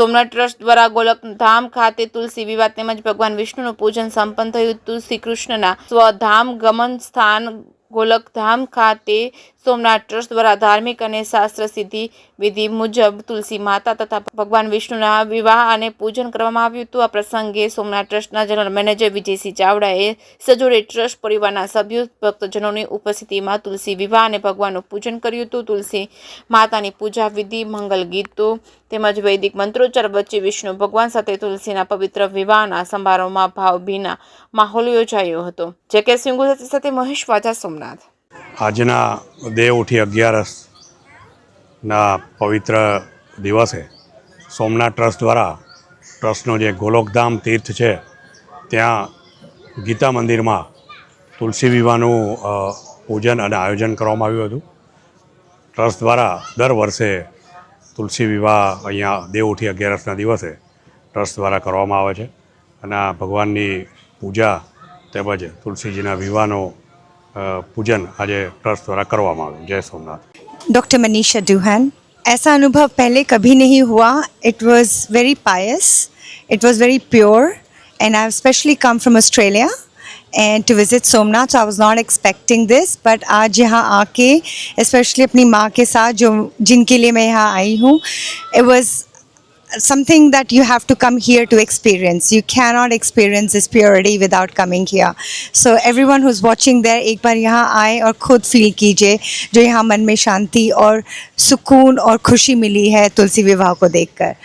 Somnath trust દ્વારા ગોલકધામ ખાતે તુલસી વિવાહ તેમજ ભગવાન વિષ્ણુનું પૂજન સંપન્ન થયું. તુલસી કૃષ્ણના સ્વધામ ગમન સ્થાન ગોલકધામ ખાતે સોમનાથ ટ્રસ્ટ દ્વારા ધાર્મિક અને શાસ્ત્ર સિદ્ધિ વિધિ મુજબ તુલસી માતા તથા ભગવાન વિષ્ણુના વિવાહ અને પૂજન કરવામાં આવ્યું હતું. આ પ્રસંગે સોમનાથ ટ્રસ્ટના જનરલ મેનેજર વિજયસિંહ ચાવડાએ સજોડે ટ્રસ્ટ પરિવારના સભ્યો ભક્તજનોની ઉપસ્થિતિમાં તુલસી વિવાહ અને ભગવાનનું પૂજન કર્યું હતું. તુલસી માતાની પૂજા વિધિ, મંગલ ગીતો તેમજ વૈદિક મંત્રોચ્ચાર વચ્ચે વિષ્ણુ ભગવાન સાથે તુલસીના પવિત્ર વિવાહના સમારોહમાં ભાવભીના માહોલ યોજાયો હતો. જે.કે. સિંઘુ સાથે મહેશ વાજા, સોમનાથ. આજના દેવઉઠી 11ના પવિત્ર દિવસે સોમનાથ ટ્રસ્ટ દ્વારા ટ્રસ્ટનો જે ગોલોકધામ તીર્થ છે ત્યાં ગીતા મંદિરમાં તુલસી વિવાહનું પૂજન અને આયોજન કરવામાં આવ્યું હતું. ટ્રસ્ટ દ્વારા દર વર્ષે તુલસી વિવાહ અહીંયા દેવઉઠી 11ના દિવસે ટ્રસ્ટ દ્વારા કરવામાં આવે છે અને આ ભગવાનની પૂજા તેમજ તુલસીજીના વિવાહનો પૂજન આજે ट्रस्ट द्वारा करवामा આવ્યું. जय सोमनाथ. डॉक्टर मनीषा दुहान. ऐसा अनुभव पहले कभी नहीं हुआ. It was very Payas, it was very pure, and I specially come from Australia and to visit Somnath. So I was not expecting this, but आज यहाँ आके especially अपनी माँ के साथ जो जिनके लिए मैं यहाँ आई हूँ, it was something that you have to come here to experience. You cannot experience this purity without coming here. So everyone who's watching there, एक बार यहाँ आए और खुद फील कीजिए जो यहाँ मन में शांति और सुकून और खुशी मिली है तुलसी विवाह को देखकर.